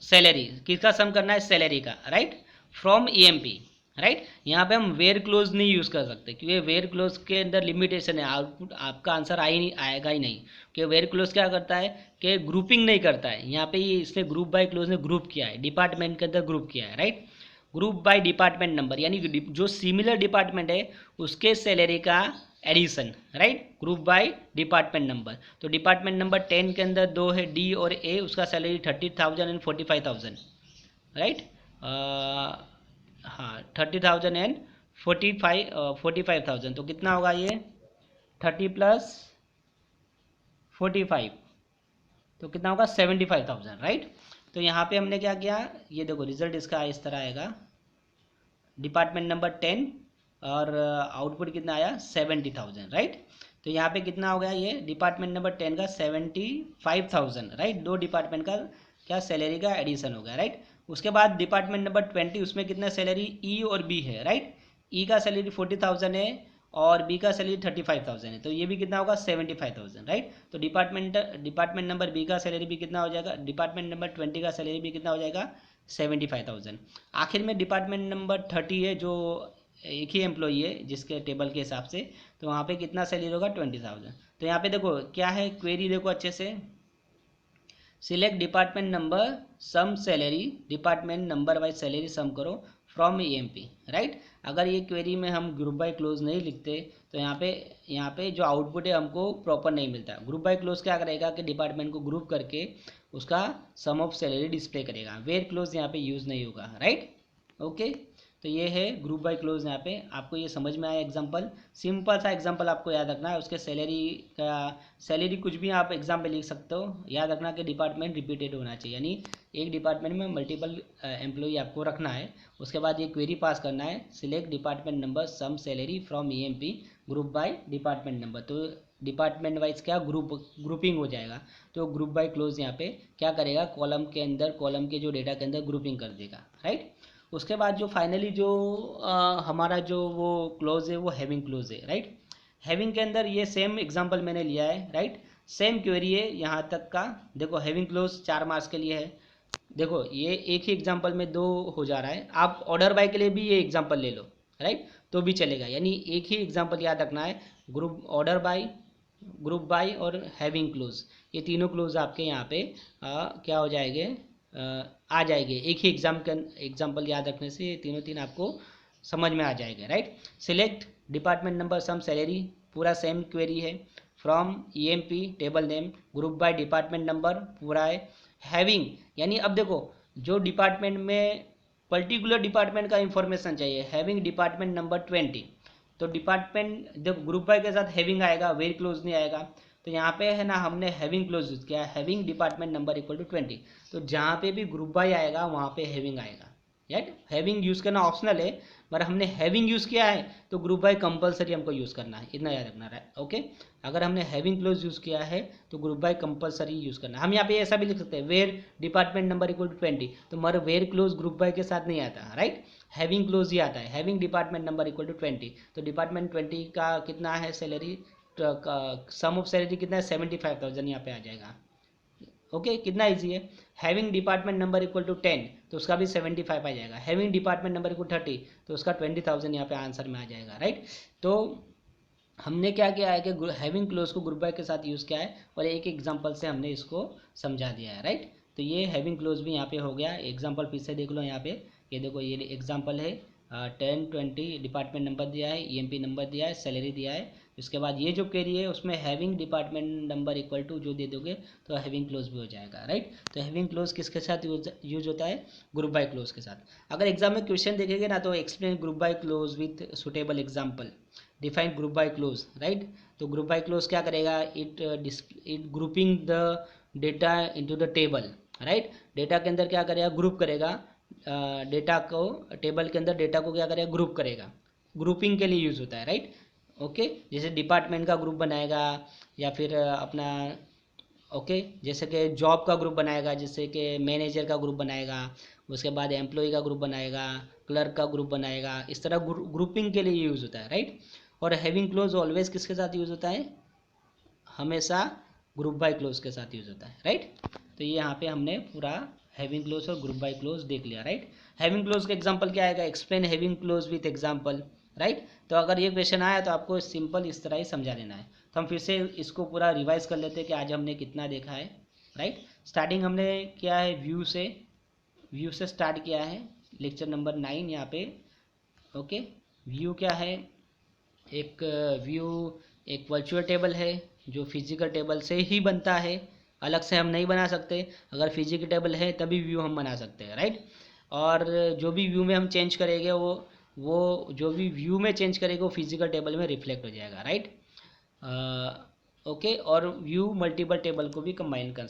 Speaker 1: सैलरी, किसका सम करना है, सैलरी का, राइट। From EMP, right. यहाँ पे हम वेयर क्लोज नहीं यूज़ कर सकते क्योंकि वेयर क्लोज के अंदर लिमिटेशन है, आउटपुट आपका आंसर आएगा ही नहीं। क्योंकि वेयर क्लोज क्या करता है कि ग्रुपिंग नहीं करता है, यहाँ पे इसने ग्रुप बाय क्लोज ने ग्रुप किया है, डिपार्टमेंट के अंदर ग्रुप किया है, right. Group by department number यानी जो सिमिलर डिपार्टमेंट है उसके सैलरी का addition, right. Group by department number, तो डिपार्टमेंट नंबर 10 के अंदर 2 है डी और ए, उसका सैलरी 30,000 एंड 45,000, राइट। हाँ 30,000 एंड 45,000, तो कितना होगा ये 30 प्लस 45, तो कितना होगा 75,000, राइट। तो यहाँ पे हमने क्या किया, ये देखो रिजल्ट इसका इस तरह आएगा, डिपार्टमेंट नंबर 10 और आउटपुट कितना आया 70,000, राइट। तो यहाँ पे कितना हो गया, ये डिपार्टमेंट नंबर 10 का 75,000, राइट। 2 डिपार्टमेंट का क्या सैलरी का एडिशन हो गया, राइट। उसके बाद डिपार्टमेंट नंबर 20, उसमें कितना सैलरी ई और बी है, राइट। ई का सैलरी 40,000 है और बी का सैलरी 35,000 है, तो ये भी कितना होगा 75,000, राइट। तो डिपार्टमेंट नंबर बी का सैलरी भी कितना हो जाएगा, डिपार्टमेंट नंबर 20 का सैलरी भी कितना हो जाएगा 75,000। आखिर में डिपार्टमेंट नंबर 30 है जो एक ही एम्प्लॉई है जिसके टेबल के हिसाब से, तो वहाँ पे कितना सैलरी होगा 20,000। तो यहाँ पे देखो क्या है क्वेरी, देखो अच्छे से, select department number sum salary, department number wise salary sum करो फ्रॉम ईएमपी, राइट। अगर ये क्वेरी में हम ग्रुप बाय क्लोज नहीं लिखते तो यहाँ पे जो आउटपुट है हमको प्रॉपर नहीं मिलता। ग्रुप बाय क्लोज क्या करेगा कि डिपार्टमेंट को ग्रुप करके उसका सम ऑफ सैलरी डिस्प्ले करेगा, वेयर क्लोज यहाँ पे यूज़ नहीं होगा, राइट। ओके, तो ये है ग्रुप बाय क्लोज। यहाँ पे आपको ये समझ में आया एग्जांपल, सिंपल सा एग्जांपल आपको याद रखना है। उसके सैलरी कुछ भी आप एग्जाम पे लिख सकते हो, याद रखना कि डिपार्टमेंट रिपीटेड होना चाहिए, यानी एक डिपार्टमेंट में मल्टीपल एम्प्लॉई आपको रखना है। उसके बाद ये क्वेरी पास करना है, select department number sum salary from EMP group by department number. तो डिपार्टमेंट वाइज क्या ग्रुपिंग हो जाएगा। तो ग्रुप बाय क्लोज यहाँ पे क्या करेगा, कॉलम के अंदर, कॉलम के जो डेटा के अंदर ग्रुपिंग कर देगा, राइट। उसके बाद जो फाइनली जो हमारा जो वो क्लोज है वो हैविंग क्लोज है, राइट। हैविंग के अंदर ये सेम एग्जांपल मैंने लिया है, राइट, सेम क्वेरी है यहाँ तक का। देखो हैविंग क्लोज 4 मार्क्स के लिए है। देखो ये एक ही एग्जांपल में 2 हो जा रहा है, आप ऑर्डर बाय के लिए भी ये एग्जांपल ले लो, राइट, तो भी चलेगा। यानी एक ही एग्जांपल याद रखना है, group order by, group bye और हैविंग क्लोज, ये तीनों क्लोज आपके यहाँ पे क्या हो जाएंगे, आ जाएंगे। एक ही एग्जाम्पल याद रखने से ये तीनों तीन आपको समझ में आ जाएगा, right. Select department number sum salary, पूरा सेम क्वेरी है। From EMP table name, group by department number पूरा है। हैविंग यानी अब देखो जो डिपार्टमेंट में पर्टिकुलर डिपार्टमेंट का इंफॉर्मेशन चाहिए, हैविंग डिपार्टमेंट नंबर 20, तो डिपार्टमेंट जब ग्रुप बाय के साथ हैविंग आएगा, वेरी क्लोज नहीं आएगा। तो यहाँ पे है ना हमने हैविंग क्लोज यूज किया है, having department number equal to 20, तो जहाँ पे भी ग्रुप बाय आएगा वहाँ पे हैविंग आएगा, राइट। हैविंग यूज़ करना ऑप्शनल है, पर हमने हैविंग यूज़ किया है तो ग्रुप बाय कंपलसरी हमको यूज़ करना है, इतना याद रखना है, ओके। अगर हमने हैविंग क्लोज यूज़ किया है तो ग्रुप बाय कंपलसरी यूज़ करना है। हम यहाँ पे ऐसा भी लिख सकते हैं, where department number equal to 20, तो मगर वेयर क्लोज ग्रुप बाय के साथ नहीं आता, राइट, हैविंग क्लोज ही आता है। Having department number equal to 20, तो डिपार्टमेंट 20 का कितना है सैलरी, सम ऑफ सैलरी कितना है 75,000 यहाँ पे आ जाएगा, ओके। कितना इजी है। Having department number equal to 10, तो उसका भी 75 आ जाएगा। हैविंग डिपार्टमेंट नंबर इक्वल 30, तो उसका 20,000 यहाँ पे आंसर में आ जाएगा, राइट। तो हमने क्या किया है कि हैविंग क्लोज को ग्रुप बाय के साथ यूज़ किया है और एक एग्जांपल से हमने इसको समझा दिया है, राइट। तो ये हैविंग क्लोज भी यहाँ पे हो गया। एग्जांपल फिर से देख लो यहाँ पे, ये देखो ये एग्जांपल है, 10 20 डिपार्टमेंट नंबर दिया है, ईएमपी नंबर दिया है, सैलरी दिया है। उसके बाद ये जो क्वेरी है उसमें having department number equal to जो दे दोगे तो हैविंग क्लोज भी हो जाएगा, राइट। तो हैविंग क्लोज किसके साथ यूज होता है, ग्रुप बाय क्लोज के साथ। अगर एग्जाम में क्वेश्चन देखेंगे ना तो explain group by clause with suitable example, define group by close, right. तो ग्रुप बाय क्लोज क्या करेगा, it grouping the data into the table, right. Data के अंदर क्या करेगा, ग्रुप करेगा, डेटा को टेबल के अंदर डेटा को क्या करेगा, ग्रुप करेगा। ग्रुपिंग के लिए यूज़ होता है, राइट, ओके। जैसे डिपार्टमेंट का ग्रुप बनाएगा या फिर अपना ओके जैसे कि जॉब का ग्रुप बनाएगा, जैसे कि मैनेजर का ग्रुप बनाएगा, उसके बाद एम्प्लॉय का ग्रुप बनाएगा, क्लर्क का ग्रुप बनाएगा, इस तरह ग्रुपिंग के लिए यूज़ होता है, राइट। और हैविंग क्लोज ऑलवेज किसके साथ यूज़ होता है, हमेशा ग्रुप बाय क्लोज के साथ यूज़ होता है, राइट। तो ये यहाँ पे हमने पूरा हैविंग क्लोज और ग्रुप बाय क्लोज देख लिया, राइट। हैविंग क्लोज का एग्जांपल क्या आएगा, explain having clause with example, right. तो अगर ये क्वेश्चन आया तो आपको सिंपल इस तरह ही समझा लेना है। तो हम फिर से इसको पूरा रिवाइज कर लेते हैं कि आज हमने कितना देखा है, राइट। स्टार्टिंग हमने किया है व्यू से स्टार्ट किया है, लेक्चर नंबर 9 यहाँ पे, ओके। व्यू क्या है, एक व्यू एक वर्चुअल टेबल है जो फिजिकल टेबल से ही बनता है, अलग से हम नहीं बना सकते। अगर फिजिकल टेबल है तभी व्यू हम बना सकते हैं, राइट। और जो भी व्यू में हम चेंज करेंगे वो जो भी व्यू में चेंज करेंगे वो फिजिकल टेबल में रिफ्लेक्ट हो जाएगा, राइट, ओके। और व्यू मल्टीपल टेबल को भी कंबाइन कर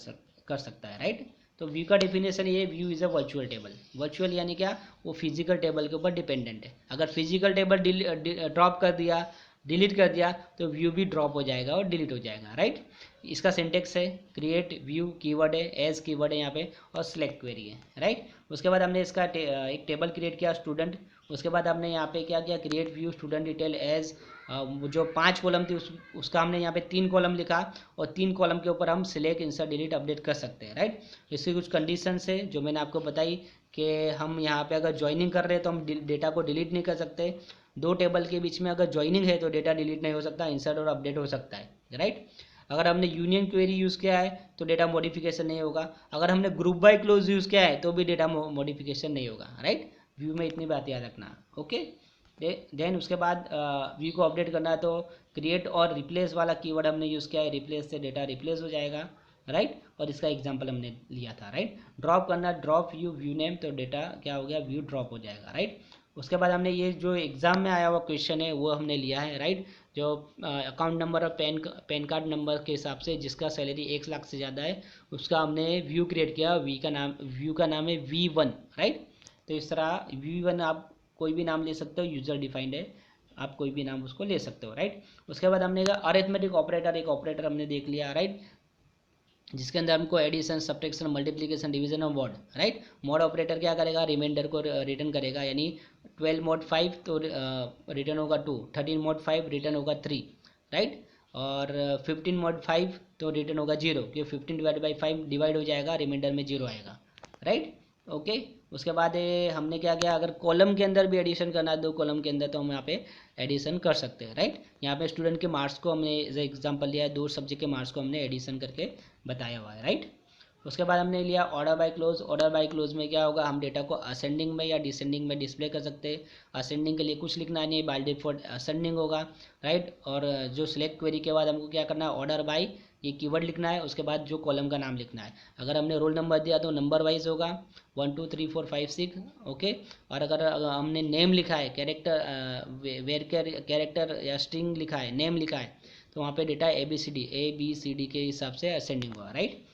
Speaker 1: सकता है, राइट। तो व्यू का डेफिनेशन ये, view is a virtual table. Virtual यानी क्या, वो फिजिकल टेबल के ऊपर डिपेंडेंट है। अगर फिजिकल टेबल ड्रॉप कर दिया, डिलीट कर दिया, तो व्यू भी ड्रॉप हो जाएगा और डिलीट हो जाएगा, राइट। इसका सिंटेक्स है क्रिएट व्यू, कीवर्ड है, एज कीवर्ड है यहाँ पे, और सिलेक्ट क्वेरी है, राइट। उसके बाद हमने इसका एक टेबल क्रिएट किया स्टूडेंट। उसके बाद हमने यहाँ पे क्या किया, create view student detail as, जो 5 कॉलम थी उसका हमने यहाँ पे 3 कॉलम लिखा, और 3 कॉलम के ऊपर हम सिलेक्ट इंसर्ट डिलीट अपडेट कर सकते हैं, राइट। इसकी कुछ कंडीशंस है जो मैंने आपको बताई कि हम यहाँ पे अगर ज्वाइनिंग कर रहे हैं तो हम डेटा को डिलीट नहीं कर सकते। 2 टेबल के बीच में अगर ज्वाइनिंग है तो डेटा डिलीट नहीं हो सकता, इंसर्ट और अपडेट हो सकता है, राइट। अगर हमने यूनियन क्वेरी यूज़ किया है तो डेटा मॉडिफिकेशन नहीं होगा। अगर हमने ग्रुप बाय क्लोज यूज़ किया है तो भी डेटा मॉडिफिकेशन नहीं होगा, राइट। व्यू में इतनी बात याद रखना, ओके। देन उसके बाद व्यू को अपडेट करना है तो क्रिएट और रिप्लेस वाला कीवर्ड हमने यूज़ किया है, रिप्लेस से डेटा रिप्लेस हो जाएगा, राइट। और इसका एग्जांपल हमने लिया था, राइट। ड्रॉप करना, ड्रॉप व्यू नेम, तो डेटा क्या हो गया, व्यू ड्रॉप हो जाएगा, राइट। उसके बाद हमने ये जो एग्ज़ाम में आया हुआ क्वेश्चन है वो हमने लिया है, राइट। जो अकाउंट नंबर और पैन कार्ड नंबर के हिसाब से जिसका सैलरी 1 लाख से ज़्यादा है उसका हमने व्यू क्रिएट किया। व्यू का नाम है V1, राइट। तो इस तरह V1 आप कोई भी नाम ले सकते हो, यूज़र डिफाइंड है, आप कोई भी नाम उसको ले सकते हो, राइट। उसके बाद हमने अरिथमेटिक ऑपरेटर, एक ऑपरेटर हमने देख लिया, राइट, जिसके अंदर हमको एडिशन, सब्ट्रैक्शन, मल्टीप्लिकेशन, डिवीजन और मॉड, राइट। मॉड ऑपरेटर क्या करेगा, रिमाइंडर को रिटर्न करेगा, यानी 12 mod 5 तो रिटर्न होगा 2, 13 mod 5 रिटर्न होगा 3, राइट, और 15 mod 5 तो रिटर्न होगा 0, क्योंकि 15 डिवाइड बाई 5 डिवाइड हो जाएगा, रिमाइंडर में 0 आएगा, राइट। ओके, उसके बाद हमने क्या किया, अगर कॉलम के अंदर भी एडिशन करना है 2 कॉलम के अंदर, तो हम यहाँ पे एडिशन कर सकते हैं, राइट। यहाँ पे स्टूडेंट के मार्क्स को हमने एज एग्जाम्पल लिया है, 2 सब्जेक्ट के मार्क्स को हमने एडिशन करके बताया हुआ है, राइट। उसके बाद हमने लिया order by close. Order by close में क्या होगा, हम डेटा को असेंडिंग में या डिसेंडिंग में डिस्प्ले कर सकते हैं। असेंडिंग के लिए कुछ लिखना नहीं, बाय डिफॉल्ट असेंडिंग होगा, राइट। और जो सिलेक्ट क्वेरी के बाद हमको क्या करना है, ऑर्डर बाय ये कीवर्ड लिखना है, उसके बाद जो कॉलम का नाम लिखना है। अगर हमने रोल नंबर दिया तो नंबर वाइज होगा 1 2 3 4 5 6, ओके। और अगर हमने नेम लिखा है, कैरेक्टर वेर कैरेक्टर या स्ट्रिंग लिखा है, नेम लिखा है, तो वहाँ पे डेटा ABCD के हिसाब से असेंडिंग होगा, राइट।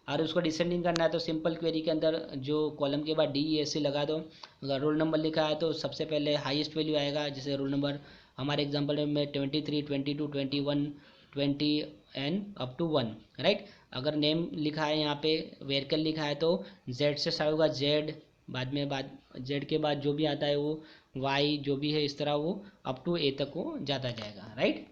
Speaker 1: और उसको डिसेंडिंग करना है तो सिंपल क्वेरी के अंदर जो कॉलम के बाद DESC लगा दो। अगर रोल नंबर लिखा है तो सबसे पहले हाईएस्ट वैल्यू आएगा, जैसे रोल नंबर हमारे एग्जांपल में 23 22 21 20 एंड अप टू 1, राइट। अगर नेम लिखा है, यहाँ पे वेरकल लिखा है तो Z से स्टार्ट होगा, Z बाद Z के बाद जो भी आता है वो Y जो भी है, इस तरह वो अप टू A तक वो जाता जाएगा, राइट।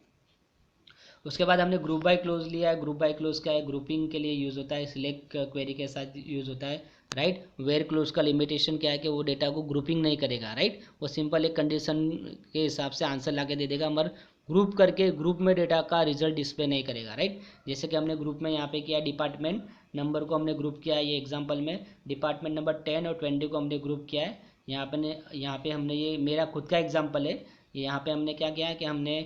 Speaker 1: उसके बाद हमने ग्रुप बाय क्लोज लिया है। ग्रुप बाय क्लोज क्या है, ग्रुपिंग के लिए यूज़ होता है, सिलेक्ट क्वेरी के साथ यूज़ होता है, राइट। वेयर क्लोज का लिमिटेशन क्या है कि वो डेटा को ग्रुपिंग नहीं करेगा, राइट। वो सिंपल एक कंडीशन के हिसाब से आंसर ला के दे देगा, मगर ग्रुप करके ग्रुप में डेटा का रिजल्ट डिस्प्ले नहीं करेगा, राइट। जैसे कि हमने ग्रुप में यहाँ पे किया, डिपार्टमेंट नंबर को हमने ग्रुप किया है, ये एग्जाम्पल में डिपार्टमेंट नंबर 10 और 20 को हमने ग्रुप किया है। यहाँ पे हमने, ये मेरा खुद का एग्जाम्पल है, यहाँ पे हमने क्या किया है कि हमने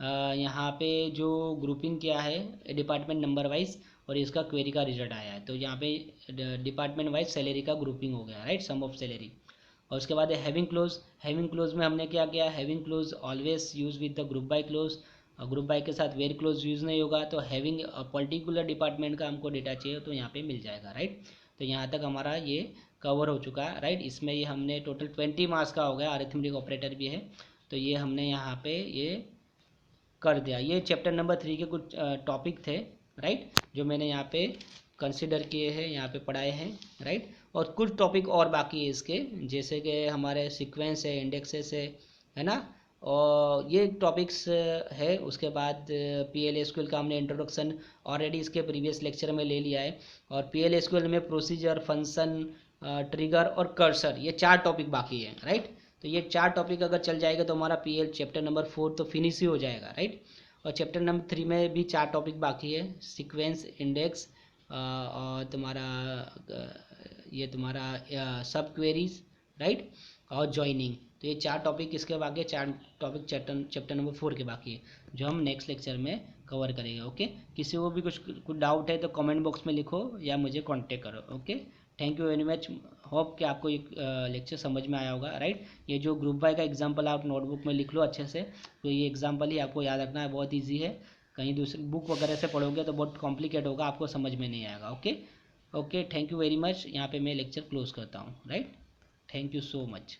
Speaker 1: यहाँ पे जो ग्रुपिंग किया है डिपार्टमेंट नंबर वाइज, और इसका क्वेरी का रिजल्ट आया है, तो यहाँ पे डिपार्टमेंट वाइज सैलरी का ग्रुपिंग हो गया, राइट, सम ऑफ सैलरी। और उसके बाद हैविंग क्लोज। हैविंग क्लोज में हमने क्या किया, having close always use with the group by close. Group by के साथ वेयर क्लोज यूज़ नहीं होगा, तो हैविंग पर्टिकुलर डिपार्टमेंट का हमको डेटा चाहिए तो यहाँ पे मिल जाएगा, राइट। तो यहाँ तक हमारा ये कवर हो चुका है, राइट। इसमें ये हमने टोटल 20 मार्क्स का हो गया, अरिथमेटिक ऑपरेटर भी है, तो ये हमने यहाँ पे ये कर दिया। ये चैप्टर नंबर 3 के कुछ टॉपिक थे, राइट, जो मैंने यहाँ पे कंसिडर किए हैं, यहाँ पे पढ़ाए हैं, राइट। और कुछ टॉपिक और बाकी है इसके, जैसे कि हमारे सीक्वेंस है, इंडेक्सेस है ना, और ये टॉपिक्स है। उसके बाद PL/SQL का हमने इंट्रोडक्शन ऑलरेडी इसके प्रीवियस लेक्चर में ले लिया है, और PL/SQL में प्रोसीजर, फंक्शन, ट्रिगर और कर्सर, ये 4 टॉपिक बाकी है, राइट। तो ये 4 टॉपिक अगर चल जाएगा तो हमारा PL चैप्टर नंबर 4 तो फिनिश ही हो जाएगा, राइट। और चैप्टर नंबर 3 में भी 4 टॉपिक बाकी है, सीक्वेंस, इंडेक्स, और तुम्हारा ये तुम्हारा सब क्वेरीज, राइट, और जॉइनिंग। तो ये 4 टॉपिक इसके बाकी है, 4 टॉपिक चैप्टर नंबर 4 के बाकी है, जो हम नेक्स्ट लेक्चर में कवर करेंगे, ओके। किसी को भी कुछ डाउट है तो कमेंट बॉक्स में लिखो या मुझे कांटेक्ट करो, okay. Thank you very much. Hope कि आपको ये लेक्चर समझ में आया होगा, राइट। ये जो ग्रुप बाय का एग्जांपल आप नोटबुक में लिख लो अच्छे से, तो ये एग्जांपल ही आपको याद रखना है, बहुत इजी है। कहीं दूसरी बुक वगैरह से पढ़ोगे तो बहुत कॉम्प्लिकेट होगा, आपको समझ में नहीं आएगा, okay. Okay, thank you very much. यहाँ पे मैं लेक्चर क्लोज करता हूँ, right. Thank you so much.